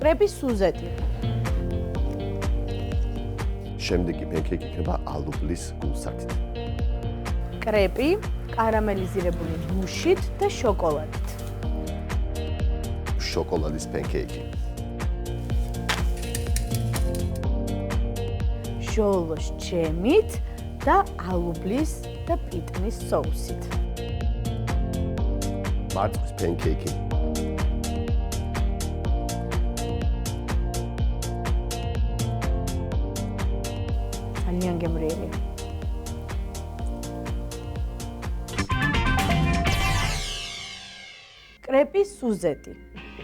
კრეპის სუზეტი. შემდეგი პენკეიკი იქნება ალუბლის გულსათით. კრეპი კარამელიზირებული ნუშით და შოკოლადით. შოკოლადის პენკეიკი. ჟოლოს ჯემით და ალუბლის და პიტნის соусით. მარწყვის პენკეიკი. ძალიან გემრიელია. კრეპის სუზეტი.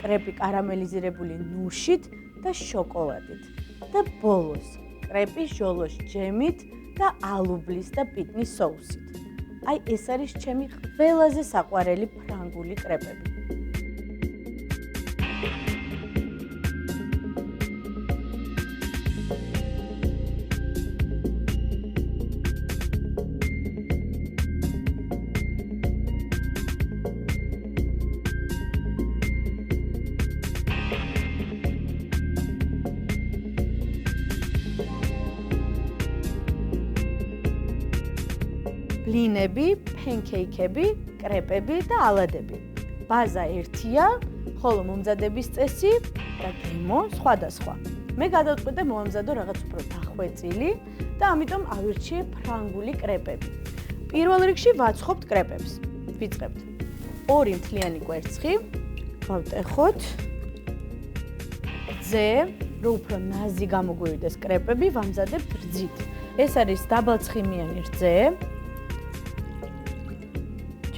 კრეპი კარამელიზირებული ნუშით და შოკოლადით. და ბოლოს კრეპი ჟოლოს ჯემით და ალუბლის და პიტნის соусით. აი ეს არის ჩემი ყველაზე საყვარელი ფრანგული კრეპები. ბლინები, პენკეიკები, კრეპები და ალადები. ბაზა ერთია, ხოლო მომზადების წესი და გემო სხვადასხვა. მე გადავწყვიტე მომზადო რაღაც უფრო დახვეწილი და ამიტომ ავირჩიე ფრანგული კრეპები. პირველ რიგში ვაცხობთ კრეპებს. ვიწყებთ. 2 მთლიანი კვერცხი, გავტეხოთ. ზე, რომ უფრო ნაზი გამოგვივიდეს კრეპები, ვამზადებთ რძით. ეს არის დაბალცხიმიანი რძე.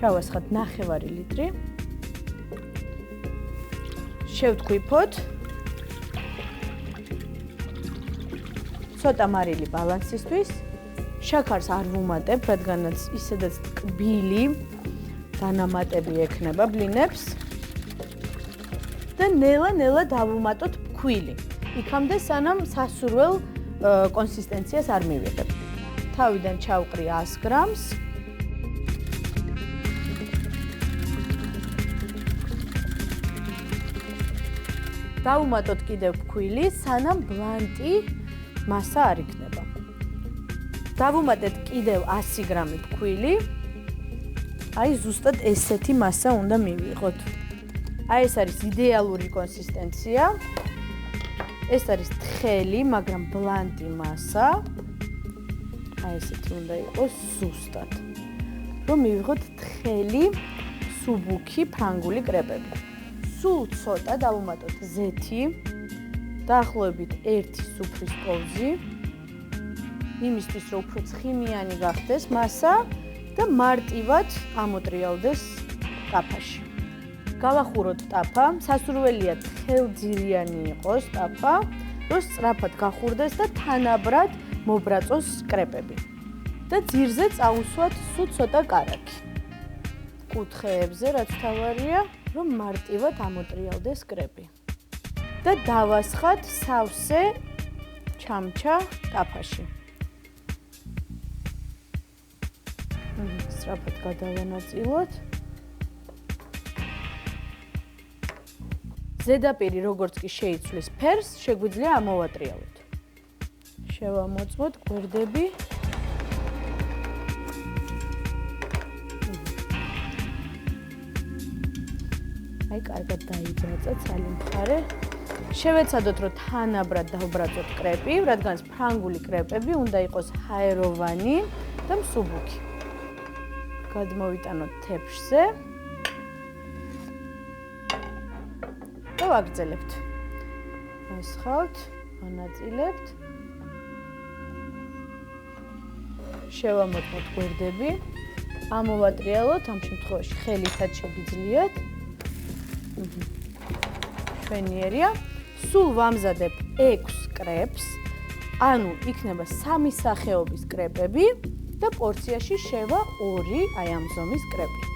ჩავასხათ 9 ლიტრი. შევთქვიფოთ. ცოტა მარილი ბალანსისთვის. შაქარს არ ვუმატებ, რადგანაც ისედაც ტკბილი დანამატები ექნება ბლინებს. და ნელა-ნელა დავუმატოთ ფქვილი. იქამდე სანამ სასურველ კონსისტენციას არ მივიღებ. თავიდან ჩავყრი 100 გრამს. დავუმატოთ კიდევ ფქვილი, სანამ ბლანტი მასა არ იქნება. დავუმატეთ კიდევ 100 გრამი ფქვილი. აი ზუსტად ესეთი მასა უნდა მივიღოთ. აი ეს არის იდეალური კონსისტენცია. ეს არის თხელი, მაგრამ ბლანტი მასა. აი ესეთი უნდა იყოს ზუსტად. რომ მივიღოთ თხელი, სუბუქი ფრანგული კრეპები. სულ ცოტა დავუმატოთ ზეთი, დაახლოებით 1 სუფრის კოვზი, იმისთვის რომ უფრო ცხიმიანი გახდეს მასა და მარტივად ამოტრიალდეს ტაფაში. გავახუროთ ტაფა, სასურველია თხელძირიანი იყოს ტაფა, რომ სწრაფად გახურდეს და თანაბრად მობრაწოს კრეპები. და ძირზე წაუსვათ სულ ცოტა კარაქი. კუთხეებზე რაც თავარია, რომ მარტივად ამოტრიალდეს კრეპი. და დავასხათ სავსე ჩამჩა ტაფაში. სწრაფად გადავანაწილოთ. ზედაპირი როგორც კი შეიცვლის ფერს, შეგვიძლია ამოვატრიალოთ. შევამოწმოთ გვერდები. აი, კარგად დაიბრაცა ცალი მხარე. შევეცადოთ, რომ თანაბრად დავბრაწოთ კრეპი, რადგან ფრანგული კრეპები უნდა იყოს ჰაეროვანი და მსუბუქი. გადმოვიტანოთ თეფშზე. და ვაგრძელებთ. ასხავთ, ანაწილებთ. შევამოწმოთ გვერდები. ამოვატრიალოთ, ამ შემთხვევაში ხელითაც შეგიძლიათ. შვენიერია. სულ ვამზადებ 6 კრეპს, ანუ იქნება 3 სახეობის კრეპები და პორციაში შევა 2 აი ამ ზომის კრეპი.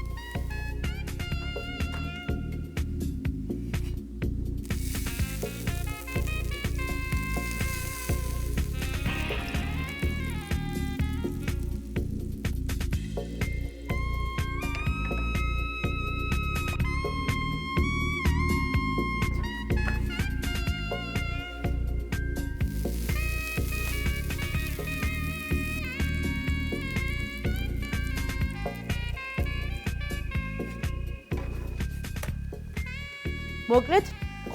მოკლედ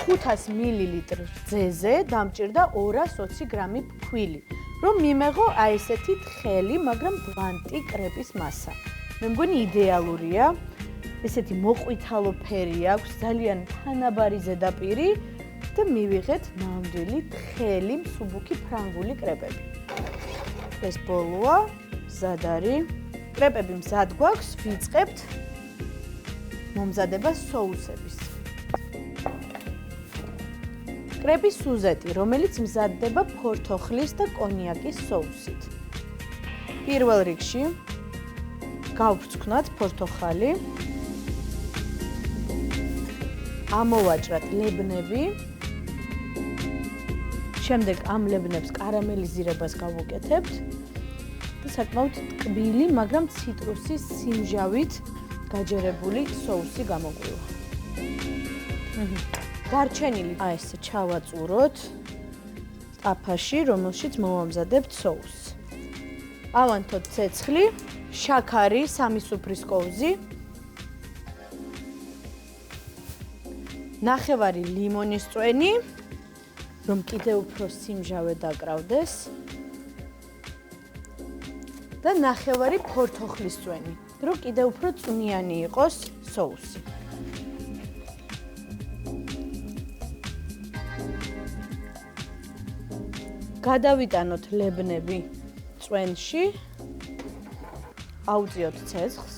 500 მილილიტრ რძეზე დამჭირდა 220 გრამი ფქვილი, რომ მიმეღო აი ესეთი თხელი, მაგრამ ბლანტი კრეპის მასა. მე მგონი იდეალურია. ესეთი მოყვითალო ფერი აქვს, ძალიან თანაბარი ზედაპირი და მივიღეთ ნამდვილი თხელი მსუბუქი ფრანგული კრეპები. ეს ბოლოა, მზად არის. კრეპები მზად გვაქვს, ვიწყებთ მომზადება соуსების. კრეპის სუზეტი, რომელიც მზადდება ფორთოხლის და კონიაკის соуსით. პირველ რიგში გავფრჩქნათ ფორთოხალი. ამოვაჭრათ ლებნები. შემდეგ ამ ლებნებს კარამელიზირებას გავუკეთებთ და საკმაოდ ტკბილი, მაგრამ ციტრუსის სიმჟავით გაჯერებული соуსი გამოგვივა. დარჩენილი აი ესე ჩავაწუროთ ტაფაში, რომელშიც მოვამზადებთ соуს. ავანთოთ ცეცხლი, შაქარი 3 სუფრის კოვზი, ნახევარი ლიმონის წვენი, რომ კიდევ უფრო სიმჟავე დაკრავდეს და ნახევარი ფორთოხლის წვენი, რომ კიდევ უფრო წვნიანი იყოს соуსი. გადავიტანოთ ლებნები წვენში, აუწიოთ ცეცხლს,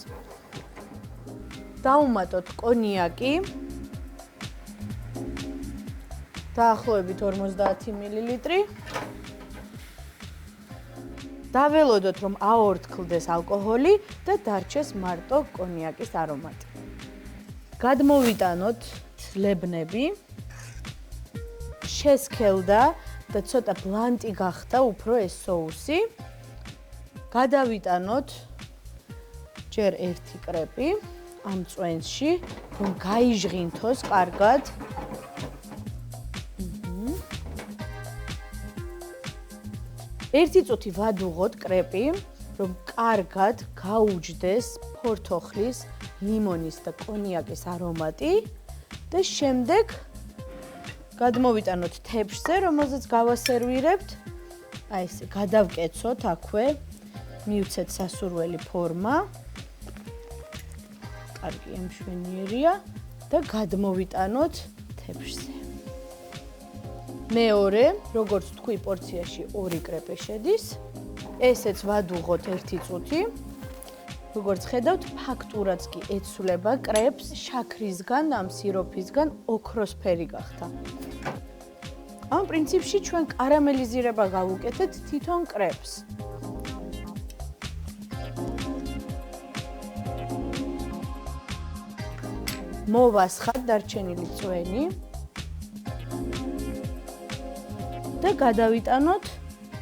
დავუმატოთ კონიაკი, დაახლოებით 50 მილილიტრი. დაველოდოთ, რომ აორთქლდეს ალკოჰოლი და დარჩეს მარტო კონიაკის არომატი. გადმოვიტანოთ ლებნები, შესქელდა და ცოტა ბლანტი გახდა უფრო ეს соуსი. გადავიტანოთ ჯერ ერთი კრეპი ამ წვენში, რომ გაიჟღინთოს კარგად. ერთი წუთი ვადუღოთ კრეპი, რომ კარგად გაუჯდეს ფორთოხლის, ლიმონის და კონიაკის არომატი და შემდეგ გადმოვიტანოთ თეფშზე, რომელზეც გავასერვირებთ. აი ესე გადავკეცოთ აქვე, მივცეთ სასურველი ფორმა. კარგი ამშვენიერია და გადმოვიტანოთ თეფშზე. მეორე, როგორც თქვი, პორციაში 2 კრეპი შედის. ესეც ვადუღოთ 1 წუთი. როგორც ხედავთ, ფაქტურაც კი ეცვლება კრეპს შაქრისგან, ამ სიროფისგან ოქროსფერი გახდა. ამ პრინციპში ჩვენ კარამელიზირება გავუკეთეთ თითონ კრეპს. მოვასხათ დარჩენილი წვენი და გადავიტანოთ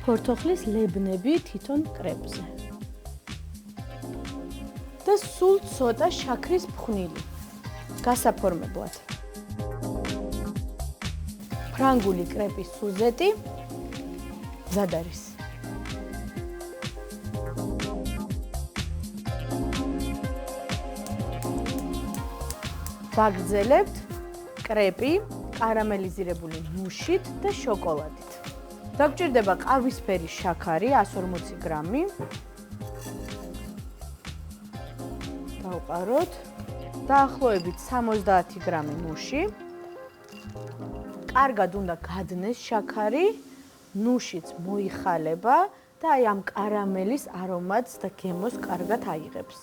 ფორთოხლის ლებნები თითონ კრეპზე. და სულ ცოტა შაქრის ფხვნილი გასაფორმებლად. ფრანგული კრეპის სუზეტი მზად არის. ვაგრძელებთ კრეპი კარამელიზირებული ნუშით და შოკოლადით. დაგჭირდება ყავისფერი შაქარი 140 გრამი. დავყაროთ. დაახლოებით 70 გრამი ნუში. კარგად უნდა გადნეს შაქარი, ნუშიც მოიხალება და აი ამ კარამელის არომატს და გემოს კარგად აიღებს.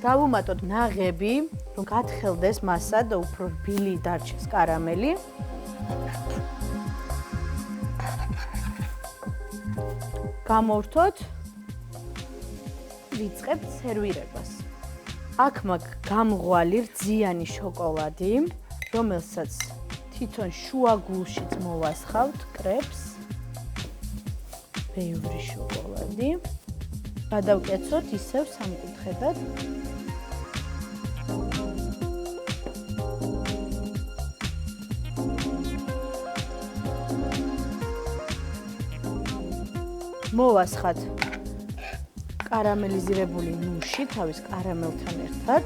დავუმატოთ ნაღები, რომ გათხელდეს მასა და უფრო რბილი დარჩეს კარამელი. გამოვთოთ, ვიწყებთ სერვირებას. აქ მაქვს გამღვალი რძიანი შოკოლადი, რომელსაც თვითონ შუა გულშიც მოვასხავთ კრეპს. ბევრი შოკოლადი. გადავკეცოთ ისევ სამკუთხედად. მოვასხათ კარამელიზირებული ნუში თავის კარამელთან ერთად.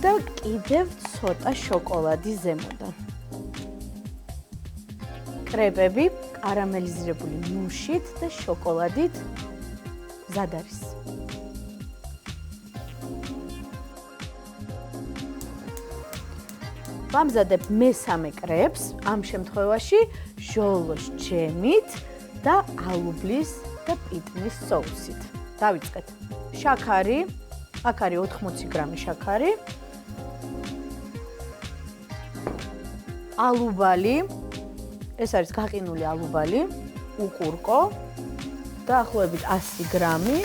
და კიდევ ცოტა შოკოლადი ზემოდან. კრეპები კარამელიზირებული ნუშით და შოკოლადით მზად არის. ვამზადებ მესამე კრეპს, ამ შემთხვევაში ჟოლოს ჯემით და ალუბლის და პიტნის соусით. დავიწყეთ. შაქარი, აქ არის 80 გრამი შაქარი. ალუბალი, ეს არის გაყინული ალუბალი, უკურკო, დაახლოებით 100 გრამი.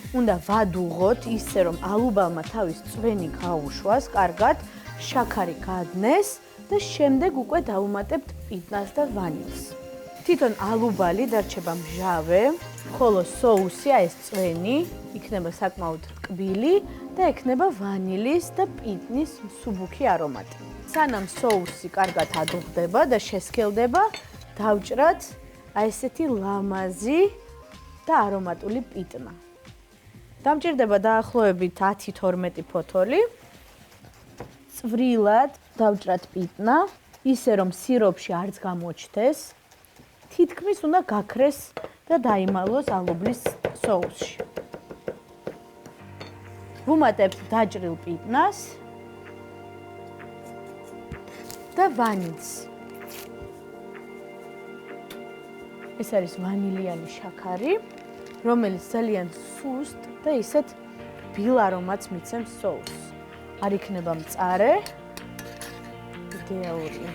უნდა ვადუღოთ ისე, რომ ალუბალმა თავის წვენი გაუშვას, კარგად, შაქარი გადნეს და შემდეგ უკვე დავუმატებთ პიტნას და ვანილს. თვითონ ალუბალი დარჩება მჟავე, ხოლო соуსი, ეს წვენი, იქნება საკმაოდ ტკბილი და ექნება ვანილის და პიტნის მსუბუქი არომატი. სანამ соуსი კარგად ადუღდება და შესქელდება, დავჭრათ ესეთი ლამაზი და არომატული პიტნა. დამჭირდება დაახლოებით 10-12 ფოთოლი. წვრილად დავჭრათ პიტნა, ისე რომ სიროპში არც გამოჩნდეს. თითქმის უნდა გაქრეს და დაიმალოს ალუბლის соуსში. ვუმატებთ დაჭრილ პიტნას და ვანილს. ეს არის ვანილიანი შაქარი, რომელიც ძალიან სუსტ და ისეთ ბილ არომატს მიცემს соусს. არ იქნება მწარე. იდეალურია.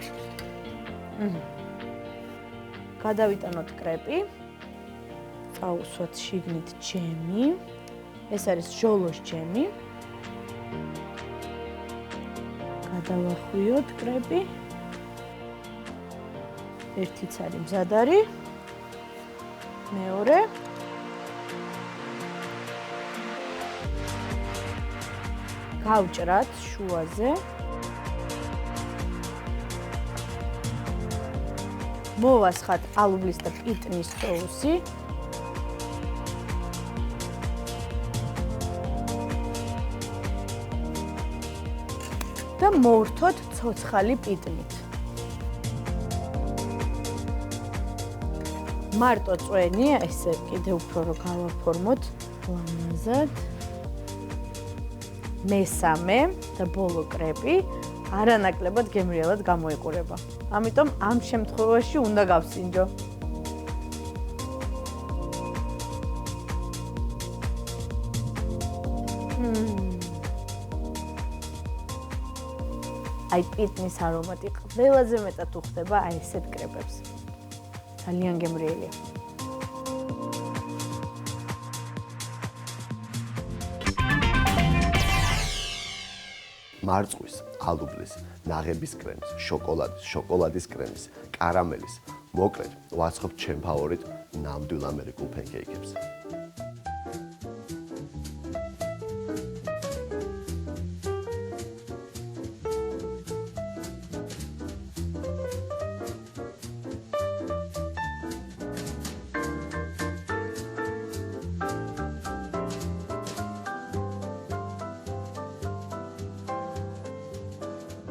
გადავიტანოთ კრეპი. წავუსვათ შიგნით ჯემი. ეს არის ჟოლოს ჯემი. გადავახვიოთ კრეპი. ერთი ცალი მზად არის. მეორე. გავჭრათ შუაზე. მოვასხათ ალუბლის და პიტნის соуსი. და მოვრთოთ ცოცხალი პიტნით. მარტო წვენი, ესე კიდევ უფრო რომ გავაფორმოთ ლამაზად. მესამე და ბოლო კრეპი არანაკლებად გემრიელად გამოიყურება. ამიტომ ამ შემთხვევაში უნდა გავსინჯო. აი პიტნის არომატი ყველაზე მეტად უხდება აი ესეთ კრეპებს. ძალიან გემრიელია. მარწყვის, ალუბლის, ნაღების კრემის, შოკოლადის კრემის, კარამელის, მოკლედ, ვაცხობთ ჩემ ფავორიტ ნამდვილ ამერიკულ პენკეიკებს.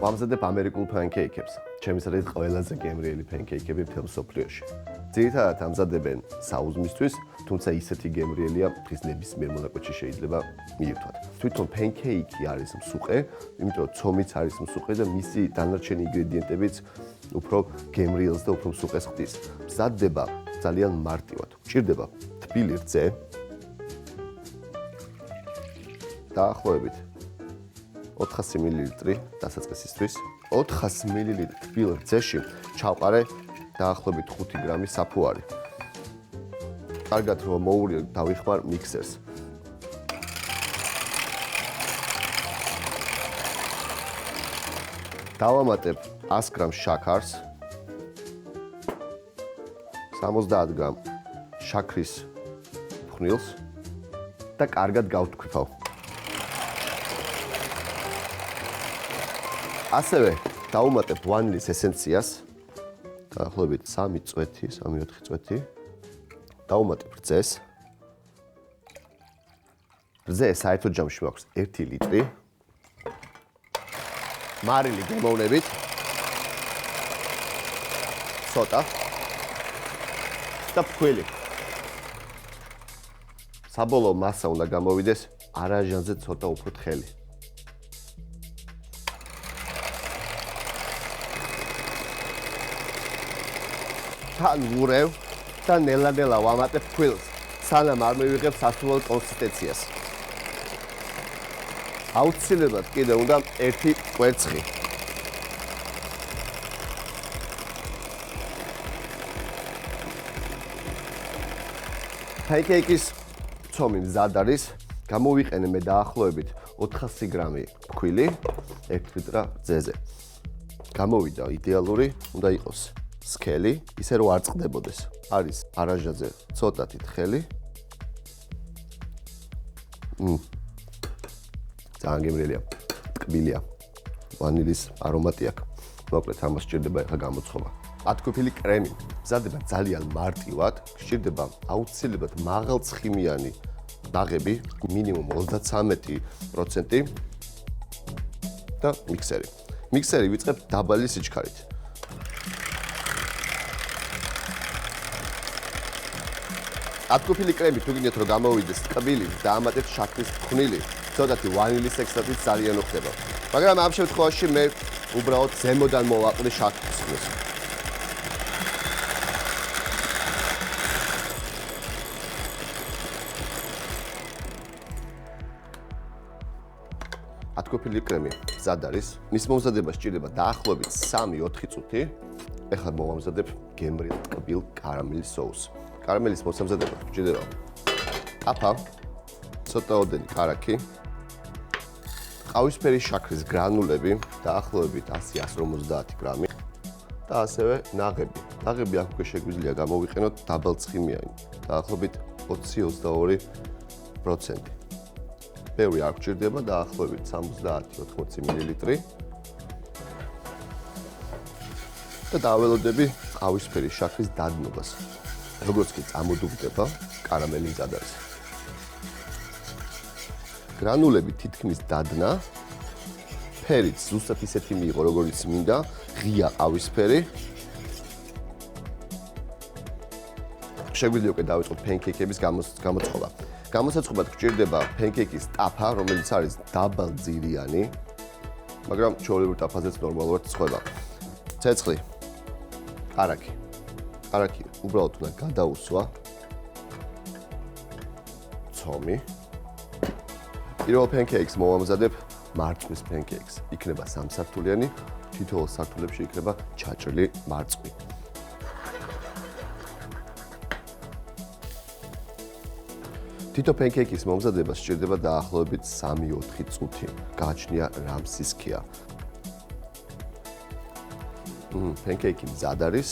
ვამზადებ ამერიკულ პანკეიკებს, ჩემს რეთ ყველაზე გემრიელი პანკეიკები მთელ მსოფლიოში. ძირითადად ამზადებენ საუზმისთვის, თუმცა ისეთი გემრიელია, დღის ნებისმიერ მონაკვეთში შეიძლება მიირთვათ. თვითონ პანკეიკი არის მსუყე, იმიტომ რომ ცომიც არის მსუყე და მისი დანარჩენი ინგრედიენტებიც უფრო გემრიელს და უფრო მსუყეს ხდის. მზადდება ძალიან მარტივად. გჭირდება თბილი რძე, დაახლოებით 400 მილილიტრი დასაწყისისთვის. 400 მილილიტრი თბილ რძეში ჩავყარე დაახლოებით 5 გრამი საფუარი. კარგად რომ მოუვლიო, დავიხმარ მიქსერს. დავამატებ 100 გრამ შაქარს, 70 გრამ შაქრის ფხვნილს და კარგად გავთქვიფავ. ასევე დავუმატებ ვანილის ესენციას. დაახლოებით 3 წვეთი, 3-4 წვეთი. დავუმატებ რძეს. რძე საერთო ჯამში მაქვს 1 ლიტრი. მარილი გემოვნებით. ცოტა. და ფქვილი. საბოლოო მასა უნდა გამოვიდეს არაჟანზე ცოტა უფრო თხელი. თან ვურევ და ნელა-ნელა ვამატებ ფქვილს, სანამ არ მივიღებ სასურველ კონსისტენციას. აუცილებლად კიდევ უნდა 1 კვერცხი. Pancake-ის ცომი მზად არის. გამოვიყენე მე დაახლოებით 400 გრამი ფქვილი 1 ლიტრა რძეზე. გამოვიდა იდეალური, უნდა იყოს სქელი, ისე რომ არ წყდებოდეს. არის არაჟანზე ცოტათი თხელი. ძალიან გემრიელია. ტკბილია. ვანილის არომატი აქვს. მოკლედ ამას სჭირდება ახლა გამოცხობა. ათკვიფილი კრემი მზადდება ძალიან მარტივად, სჭირდება აუცილებლად მაღალცხიმიანი ნაღები, მინიმუმ 33% და მიქსერი. მიქსერი ვიწყებ დაბალი სიჩქარით. ათკვიფილი კრემი თუ გინდათ რომ გამოვიდეს ტკბილი, დაამატებთ შაქრის ფხვნილი, ცოტათი ვანილის ექსტრაქტი ძალიან უხდება. მაგრამ ამ შემთხვევაში მე უბრალოდ ზემოდან მოვაყრე შაქრის ფხვნილს. ათკვიფილი კრემი მზად არის. მის მომზადებას სჭირდება დაახლოებით 3-4 წუთი. ეხლა მოვამზადებ გემრიელ ტკბილ კარამელის соуს. კარამელის მოსამზადებლად სჭირდება აფა, ცოტა ოდენი კარაქი, ყავისფერი შაქრის გრანულები, დაახლოებით 100-150 გრამი და ასევე ნაღები. ნაღები აქ უკვე შეგვიძლია გამოვიყენოთ დაბალცხიმიანი, დაახლოებით 20-22%. ბევრი არ გვჭირდება, დაახლოებით 70-80 მილილიტრი. და დაველოდები ყავისფერი შაქრის დადნობას. როგორც კი წამოდუგდება, კარამელი მზად არის. გრანულები თითქმის დადნა. ფერიც ზუსტად ისეთი მიიღო, როგორც მინდა, ღია ყავისფერი. შეგვიძლია უკვე დავიწყოთ pancake-ების გამოწყობა. გამოსაწყობად გვჭირდება pancake-ის ტაფა, რომელიც არის დაბალძირიანი, მაგრამ ჩვეულებრივ ტაფაზეც ნორმალურად ცხება. ცეცხლი, კარაქი. კარაქი უბრალოდ უნდა გადაუსვა. ცომი. პირველ pancake-ს მოვამზადებ მარწვის pancake-ს. იქნება 3 სართულიანი, თითოეულ სართულებში იქნება ჩაჭრილი მარწვი. თითო pancake-ის მომზადებას სჭირდება დაახლოებით 3-4 წუთი. გააჩნია რამსისქია. pancake-ი მზად არის.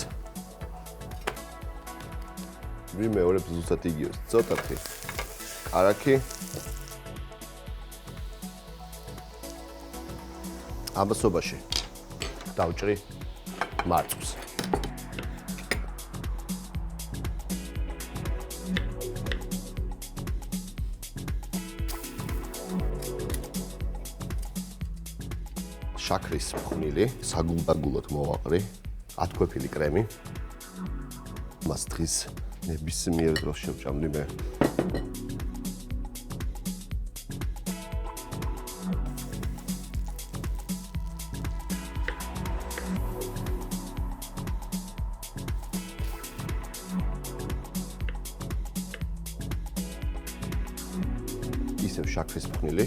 ვიმეორებ ზუსტად იგივეს. ცოტათი კარაქი. ამასობაში დავჭრი მარწვს. შაქრის ფხვნილი, საგულდაგულოდ მოვაყრი, ათკვიფილი კრემი. მას დღის ნებისმიერ დროს შევჭამდი მე. ისევ შაქრის ფხვნილი.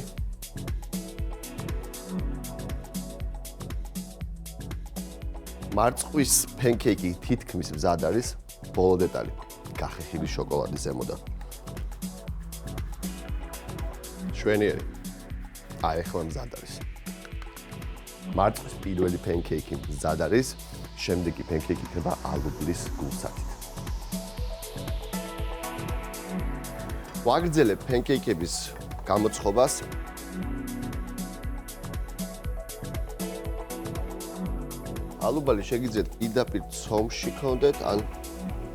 მარწვის pancake-ი თითქმის მზად არის. ბოლო დეტალი. გახეხილი შოკოლადი ზემოდან. შვენიერი. ახლა მზად არის. მარწვის პირველი pancake-ი მზად არის. შემდეგი pancake-ი იქნება ალუბლის გულსათით. ვაგრძელებ pancake-ების გამოწყობას. ალუბალი შეგიძლიათ პირდაპირ ცომში ქონდეთ ან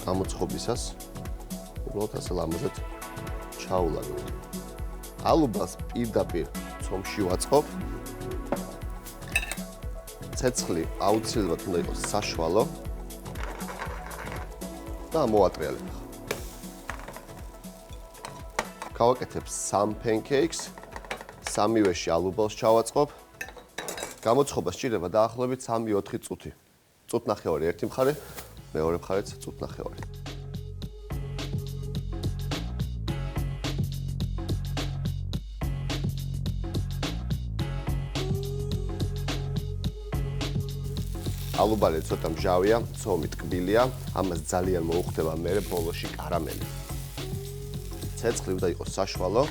გამოცხობისას. უბრალოდ ასე ლამაზად ჩაულაგოთ. ალუბალს პირდაპირ ცომში ვაწყობ. ცეცხლი აუცილებლად უნდა იყოს საშუალო და მოვატრიალებ. გავაკეთებ 3 pancakes, სამივეში ალუბალს ჩავაწყობ. გამოცხობა სჭირდება დაახლოებით 3-4 წუთი. წუთნახევარი ერთი მხარე, მეორე მხარეც წუთნახევარი. ალუბალი ცოტა მჟავია, ცომი ტკბილია, ამას ძალიან მოუხდება მერე ბოლოში კარამელი. ცეცხლი უნდა იყოს საშუალო,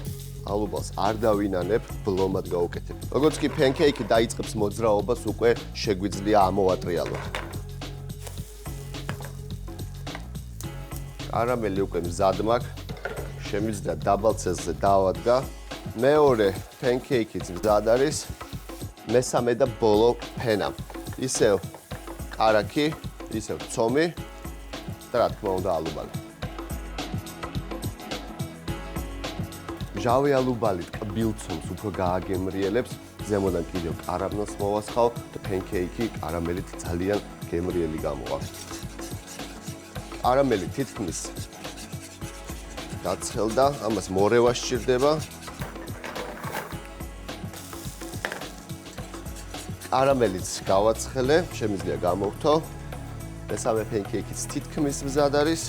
ალუბალს არ დავინანებ, ბლომად გავუკეთებ. როგორც კი pancake დაიწყებს მოძრაობას, უკვე შეგვიძლია ამოვატრიალოთ. კარამელი უკვე მზად მაქვს, შემიძლია დაბალ ცეცხლზე დავადგა. მეორე pancake-იც მზად არის, მესამე და ბოლო ფენა. ისევ კარაქი, ისევ ცომი და რა თქმა უნდა ალუბალი. მჟავი ალუბალი ტკბილ ცომს უფრო გააგემრიელებს, ზემოდან კიდევ კარამელს მოვასხავ და pancake კარამელით ძალიან გემრიელი გამოვა. კარამელი თითქმის გაცხელდა, ამას მორევა სჭირდება. კარამელიც გავაცხელე, შემიძლია გამოვთო. მესამე pancake-იც თითქმის მზად არის.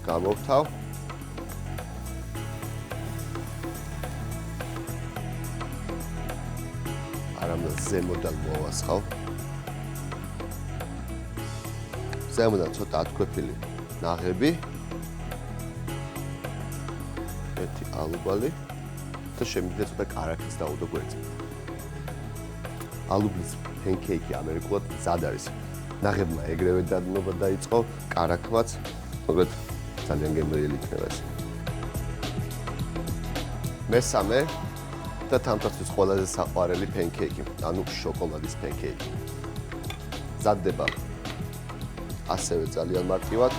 გამოვთავ. კარამელს ზემოდან მოვასხავ. ზემოდან ცოტა ათქვეფილი ნაღები. ერთი ალუბალი და შემიძლია ცოტა კარაქის დაუდო გვერდზე. ალუბლის pancake ამერიკულად მზად არის. ნაღებმა ეგრევე დადნობა დაიწყო, კარაქმაც, მაგრამ ძალიან გემრიელი იქნება ეს. მესამე და თამთასთვის ყველაზე საყვარელი pancake, ანუ შოკოლადის pancake. მზადდება ასევე ძალიან მარტივად.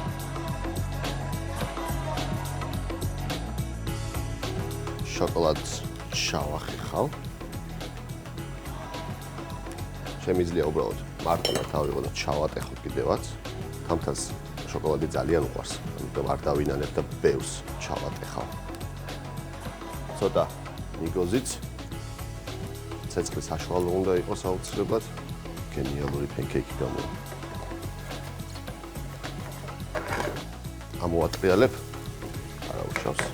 შოკოლადს შავახიხავ. შემიძლია უბრალოდ მარტივად თავიღო და ჩავატეხო კიდევაც. თამთას შოკოლადი ძალიან უყვარს, ამიტომ არ დავინანებ და ბევრს ჩავატეხავ. ცოტა ნიგოზიც. ცეცხლი საშუალო უნდა იყოს აუცილებლად. გენიალური pancake გამოვა. ამოვატრიალებ. არა უშავს.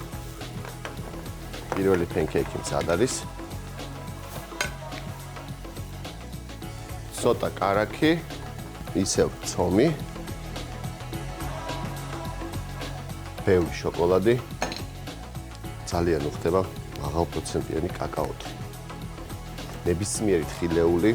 პირველი pancake მზად არის. ცოტა კარაქი, ისევ ცომი. ბევრი შოკოლადი. ძალიან უხდება მაღალპროცენტიანი კაკაოთი. ნებისმიერი თხილეული.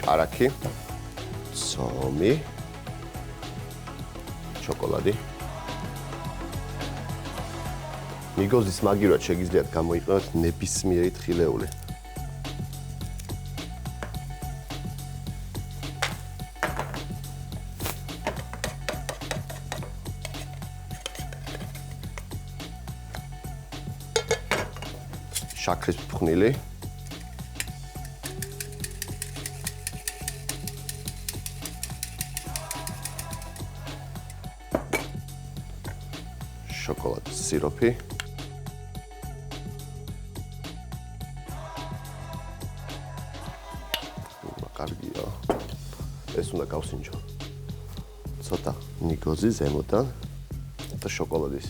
კარაქი, ცომი, შოკოლადი. ნიგოზის მაგივრად შეგიძლიათ გამოიყენოთ ნებისმიერი თხილეული. შაქრის ფხვნილი. შოკოლადის სიროფი. კარგია. ეს უნდა გავსინჯო. ცოტა ნიგოზი ზემოდან და შოკოლადის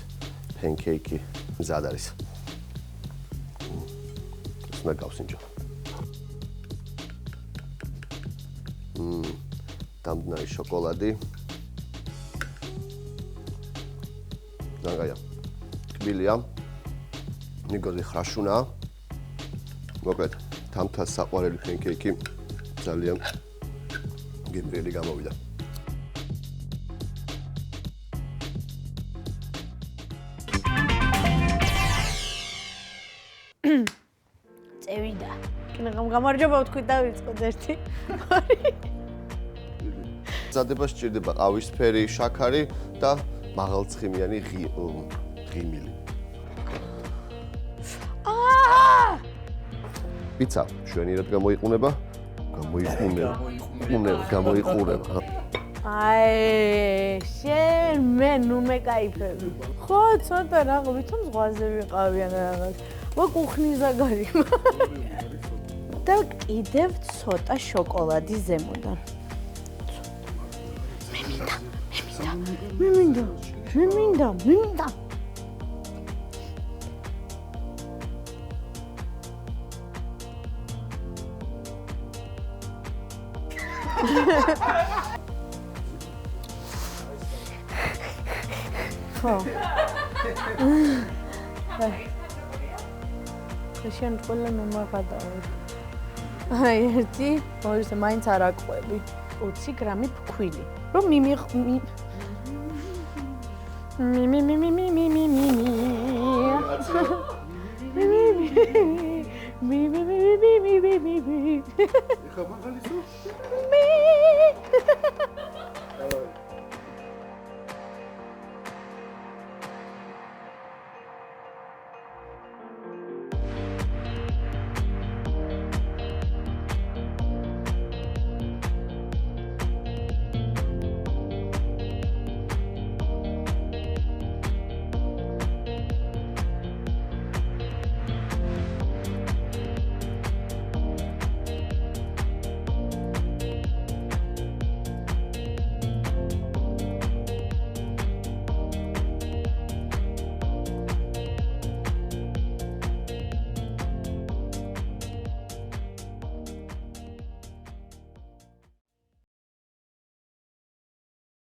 pancake მზად არის. ეს უნდა გავსინჯო. დამდგარი შოკოლადი. ზანგაია. ტკბილია. ნიგოზი ხრაშუნაა. მოკლედ, თამთას საყვარელი pancake ძალიან გემრიელი გამოვიდა. წევიდა. გამარჯობა ვთქვი და ვიწყოთ ერთი. მზადება სჭირდება ყავისფერი შაქარი და მაღალცხიმიანი ღიმილი. პიცა შვენიერად გამოიყურება. გამოიყურება. აი, შენ მე ნუ მეკაიფები. ხო, ცოტა რაღაც ვითომ ზღვაზე ვიყავიან რაღაც. ვაკუხნის ზაგარი. და კიდევ ცოტა შოკოლადი ზემოდან. მე მინდა. ხო. შენ ყველა მე მაგადავ. აი, ერთი, ორი, მაინც არ აკვები. 20 გრამი ფქვილი. რომ